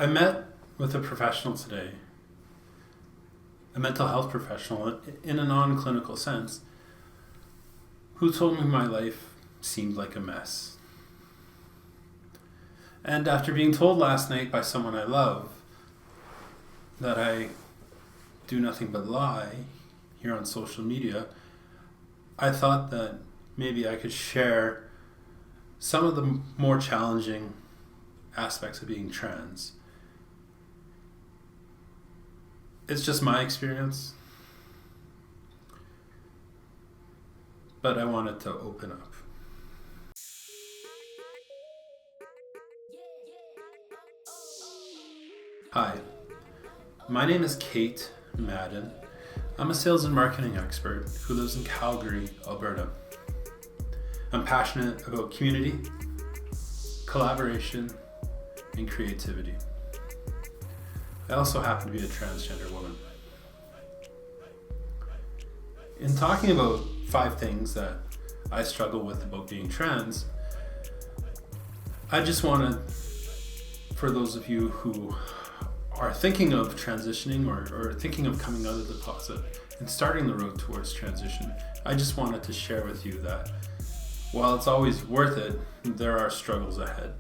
I met with a professional today, a mental health professional in a non-clinical sense, who told me my life seemed like a mess. And after being told last night by someone I love that I do nothing but lie here on social media, I thought that maybe I could share some of the more challenging aspects of being trans. It's just my experience, but I wanted to open up. Hi, my name is Kate Madden. I'm a sales and marketing expert who lives in Calgary, Alberta. I'm passionate about community, collaboration, and creativity. I also happen to be a transgender woman. In talking about 5 things that I struggle with about being trans, I just wanted, for those of you who are thinking of transitioning or thinking of coming out of the closet and starting the road towards transition, I just wanted to share with you that while it's always worth it, there are struggles ahead.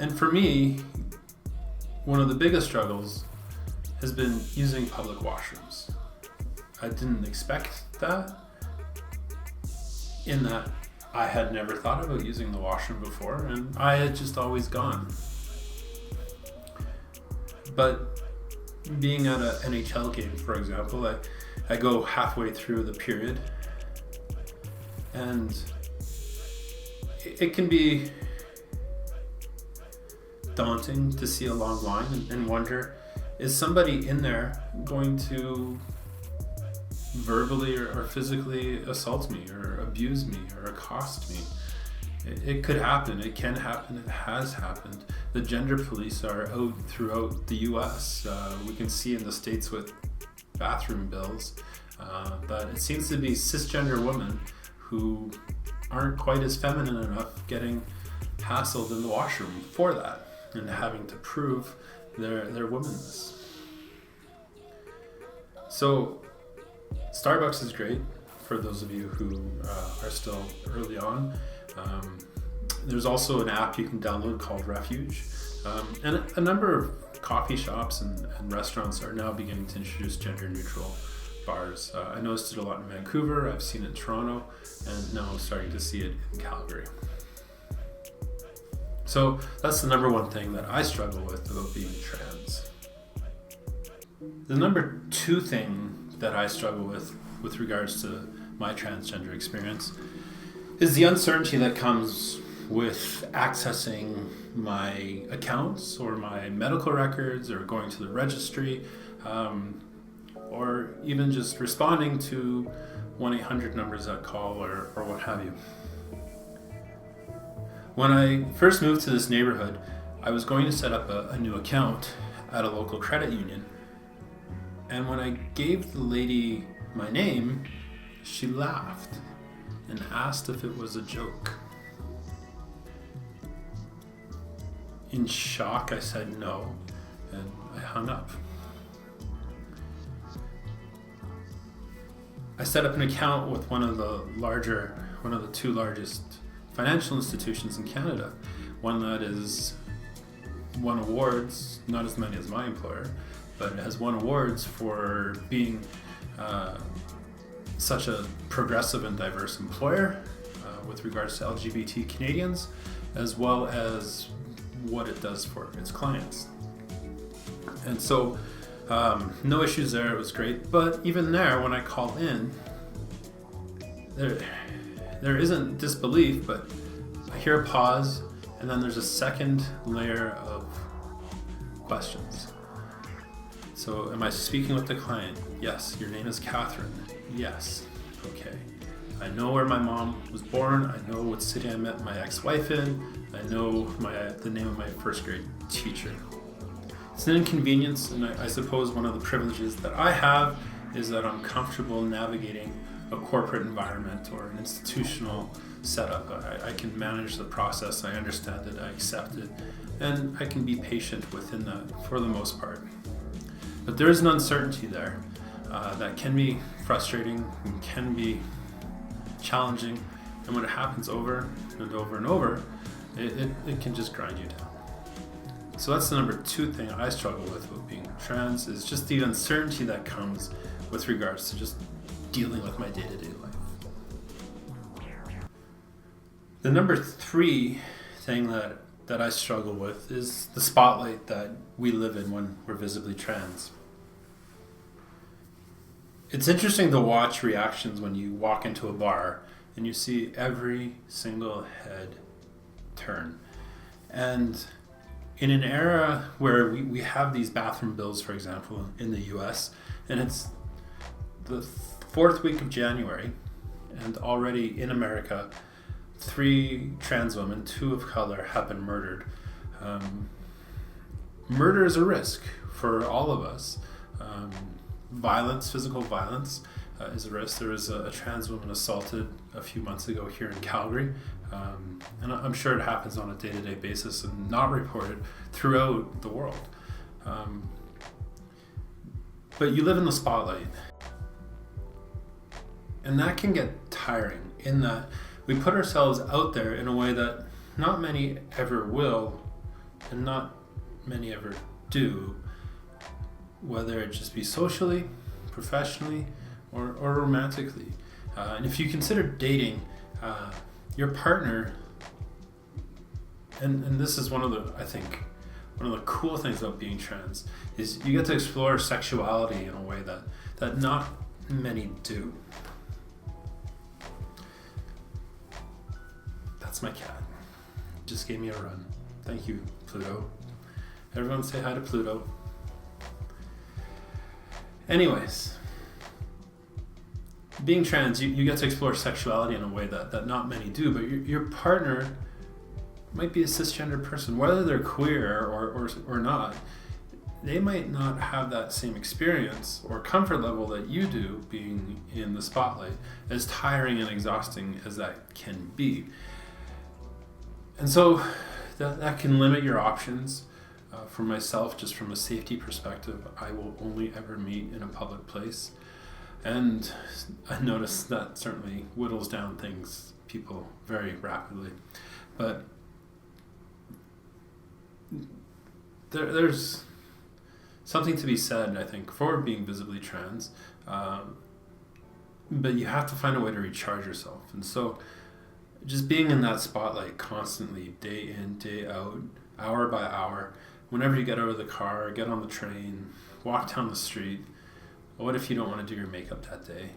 And for me, one of the biggest struggles has been using public washrooms. I didn't expect that, in that I had never thought about using the washroom before, and I had just always gone. But being at an NHL game, for example, I go halfway through the period, and it can be daunting to see a long line and wonder, is somebody in there going to verbally or physically assault me or abuse me or accost me? It could happen, it can happen, it has happened. The gender police are out throughout the US. We can see in the States with bathroom bills, but it seems to be cisgender women who aren't quite as feminine enough getting hassled in the washroom for that and having to prove their womanness. So Starbucks is great for those of you who are still early on. There's also an app you can download called Refuge. And a number of coffee shops and restaurants are now beginning to introduce gender neutral bars. I noticed it a lot in Vancouver, I've seen it in Toronto, and now I'm starting to see it in Calgary. So that's the number one thing that I struggle with about being trans. The number 2 thing that I struggle with regards to my transgender experience is the uncertainty that comes with accessing my accounts or my medical records or going to the registry, or even just responding to 1-800 numbers that call or what have you. When I first moved to this neighborhood, I was going to set up a new account at a local credit union. And when I gave the lady my name, she laughed and asked if it was a joke. In shock, I said no, and I hung up. I set up an account with one of the 2 largest financial institutions in Canada, one that has won awards, not as many as my employer, but it has won awards for being such a progressive and diverse employer with regards to LGBT Canadians, as well as what it does for its clients. And so no issues there, it was great. But even there, when I call in, there isn't disbelief, but I hear a pause, and then there's a second layer of questions. So, am I speaking with the client? Yes. Your name is Catherine? Yes. Okay. I know where my mom was born. I know what city I met my ex-wife in. I know the name of my first grade teacher. It's an inconvenience, and I suppose one of the privileges that I have is that I'm comfortable navigating a corporate environment or an institutional set up. I can manage the process, I understand it, I accept it, and I can be patient within that for the most part. But there is an uncertainty there that can be frustrating and can be challenging, and when it happens over and over and over, it can just grind you down. So that's the number 2 thing I struggle with being trans, is just the uncertainty that comes with regards to just dealing with my day-to-day life. The number 3 thing that I struggle with is the spotlight that we live in when we're visibly trans. It's interesting to watch reactions when you walk into a bar and you see every single head turn. And in an era where we have these bathroom bills, for example, in the US, and it's the 4th week of January, and already in America, 3 trans women, 2 of color, have been murdered. Murder is a risk for all of us. Violence, physical violence, is a risk. There was a trans woman assaulted a few months ago here in Calgary, and I'm sure it happens on a day-to-day basis and not reported throughout the world. But you live in the spotlight, and that can get tiring in that we put ourselves out there in a way that not many ever will, and not many ever do, whether it just be socially, professionally, or romantically. And if you consider dating, your partner, and this is one of the cool things about being trans, is you get to explore sexuality in a way that not many do. That's my cat. Just gave me a run. Thank you, Pluto. Everyone say hi to Pluto. Anyways, being trans, you get to explore sexuality in a way that not many do, but your partner might be a cisgender person, whether they're queer or not. They might not have that same experience or comfort level that you do being in the spotlight, as tiring and exhausting as that can be. And so that can limit your options. For myself, just from a safety perspective, I will only ever meet in a public place. And I noticed that certainly whittles down people very rapidly. But there's something to be said, I think, for being visibly trans. But you have to find a way to recharge yourself. And so just being in that spotlight constantly, day in, day out, hour by hour, whenever you get out of the car, get on the train, walk down the street, what if you don't want to do your makeup that day?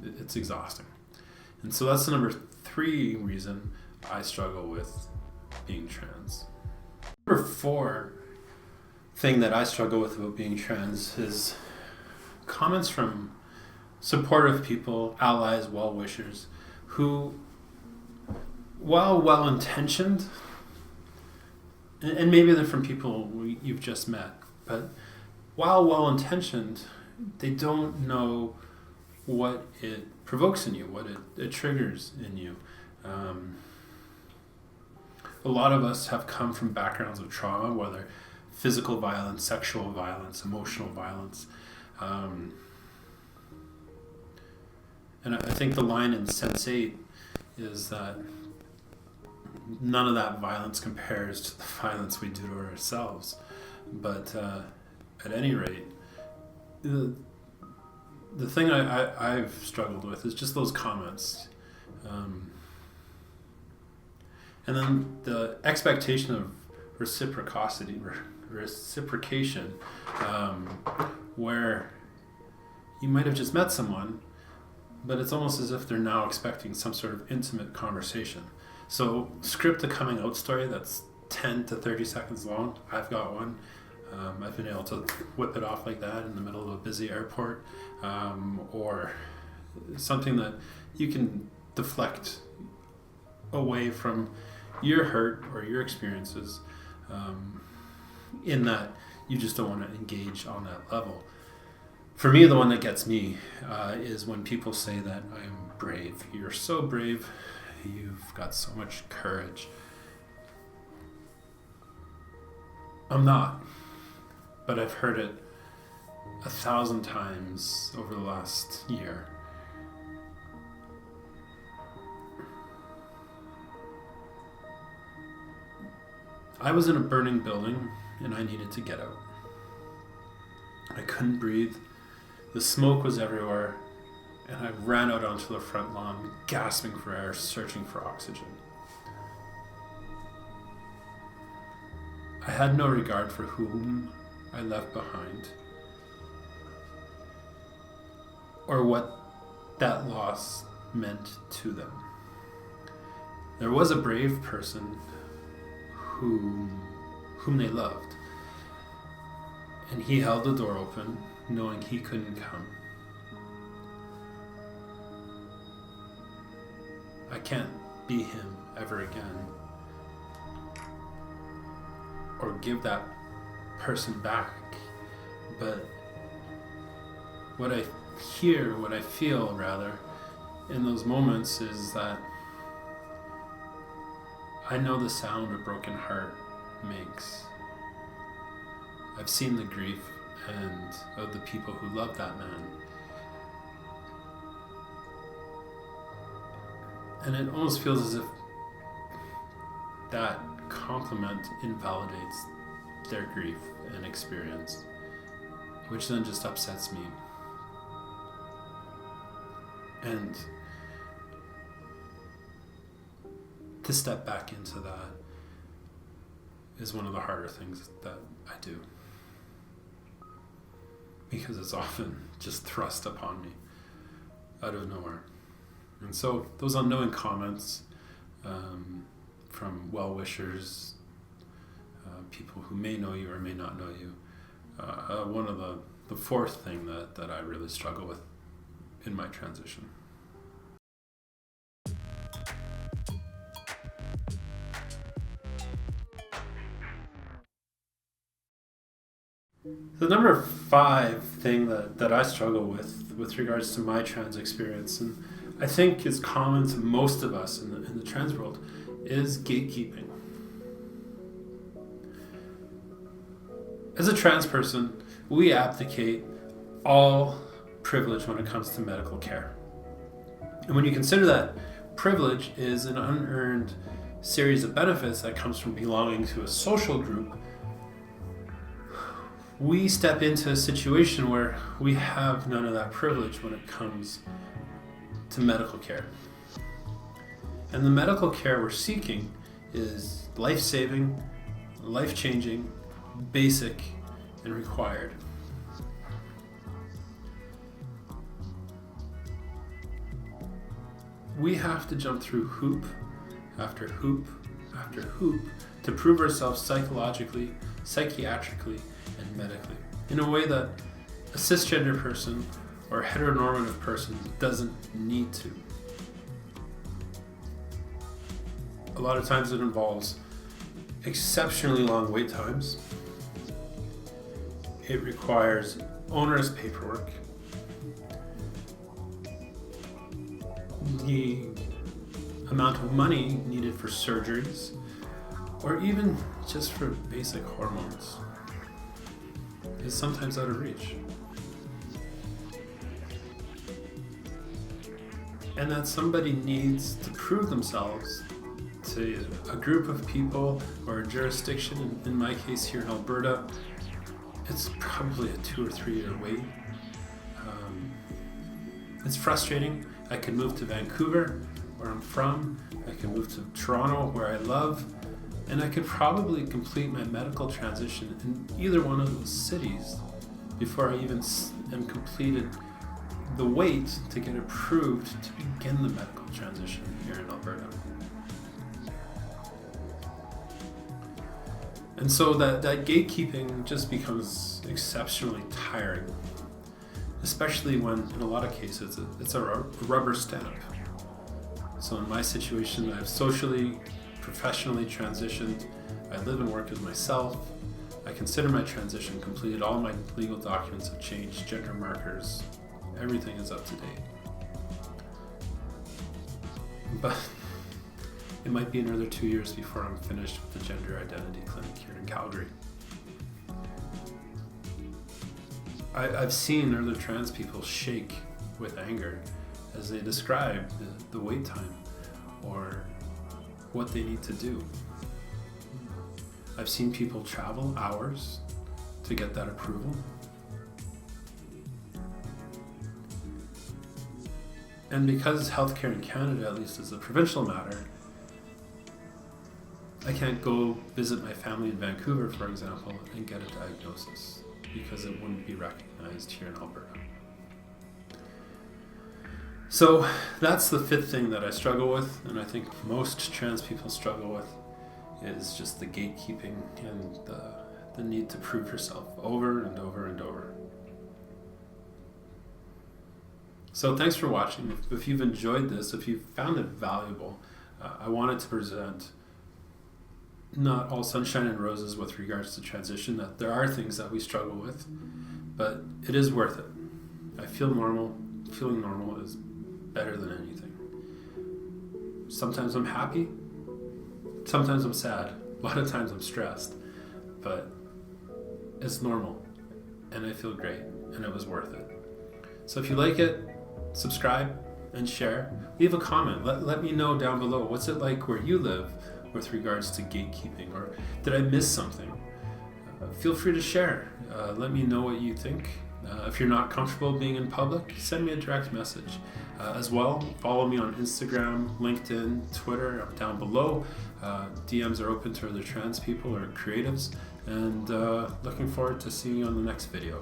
It's exhausting. And so that's the number 3 reason I struggle with being trans. Number 4 thing that I struggle with about being trans is comments from supportive people, allies, well-wishers, who, while well-intentioned, and maybe they're from people you've just met, but while well-intentioned, they don't know what it provokes in you, what it triggers in you. A lot of us have come from backgrounds of trauma, whether physical violence, sexual violence, emotional violence. And I think the line in Sense8 is that none of that violence compares to the violence we do to ourselves. But at any rate, the thing I've struggled with is just those comments. And then the expectation of reciprocation, where you might have just met someone, but it's almost as if they're now expecting some sort of intimate conversation. So script a coming out story that's 10 to 30 seconds long. I've got one. I've been able to whip it off like that in the middle of a busy airport, or something that you can deflect away from your hurt or your experiences, in that you just don't want to engage on that level. For me, the one that gets me is when people say that I am brave. You're so brave. You've got so much courage. I'm not, but I've heard it 1,000 times over the last year. I was in a burning building and I needed to get out. I couldn't breathe. The smoke was everywhere, and I ran out onto the front lawn, gasping for air, searching for oxygen. I had no regard for whom I left behind, or what that loss meant to them. There was a brave person whom they loved, and he held the door open, knowing he couldn't come. I can't be him ever again, or give that person back, but what I hear, what I feel rather, in those moments is that I know the sound a broken heart makes. I've seen the grief and of the people who love that man. And it almost feels as if that compliment invalidates their grief and experience, which then just upsets me. And to step back into that is one of the harder things that I do, because it's often just thrust upon me out of nowhere. And so those unknowing comments from well-wishers, people who may know you or may not know you, one of the fourth thing that I really struggle with in my transition. The number 5 thing that I struggle with regards to my trans experience, and I think is common to most of us in the trans world, is gatekeeping. As a trans person, we abdicate all privilege when it comes to medical care. And when you consider that privilege is an unearned series of benefits that comes from belonging to a social group, we step into a situation where we have none of that privilege when it comes to medical care. And the medical care we're seeking is life-saving, life-changing, basic, and required. We have to jump through hoop after hoop after hoop to prove ourselves psychologically, psychiatrically, and medically in a way that a cisgender person or a heteronormative person doesn't need to. A lot of times it involves exceptionally long wait times. It requires onerous paperwork. The amount of money needed for surgeries, or even just for basic hormones, is sometimes out of reach. And that somebody needs to prove themselves to a group of people or a jurisdiction, in my case here in Alberta, it's probably a 2 or 3 year wait. It's frustrating. I could move to Vancouver, where I'm from. I could move to Toronto, where I love, and I could probably complete my medical transition in either one of those cities before I even am completed the wait to get approved to begin the medical transition here in Alberta. And so that gatekeeping just becomes exceptionally tiring, especially when, in a lot of cases, it's a rubber stamp. So in my situation, I've socially, professionally transitioned. I live and work as myself. I consider my transition completed. All my legal documents have changed, gender markers, everything is up to date. But it might be another 2 years before I'm finished with the gender identity clinic here in Calgary. I've seen other trans people shake with anger as they describe the wait time or what they need to do. I've seen people travel hours to get that approval. And because healthcare in Canada, at least as a provincial matter, I can't go visit my family in Vancouver, for example, and get a diagnosis because it wouldn't be recognized here in Alberta. So that's the fifth thing that I struggle with, and I think most trans people struggle with, is just the gatekeeping and the need to prove yourself over and over and over. So thanks for watching. If you've enjoyed this, if you found it valuable, I wanted to present not all sunshine and roses with regards to transition, that there are things that we struggle with, but it is worth it. I feel normal. Feeling normal is better than anything. Sometimes I'm happy, sometimes I'm sad, a lot of times I'm stressed, but it's normal and I feel great and it was worth it. So if you like it, subscribe and share. Leave a comment. Let me know down below, what's it like where you live with regards to gatekeeping, or did I miss something? Feel free to share. Let me know what you think. If you're not comfortable being in public, send me a direct message. As well, follow me on Instagram, LinkedIn, Twitter, down below. DMs are open to other trans people or creatives, and looking forward to seeing you on the next video.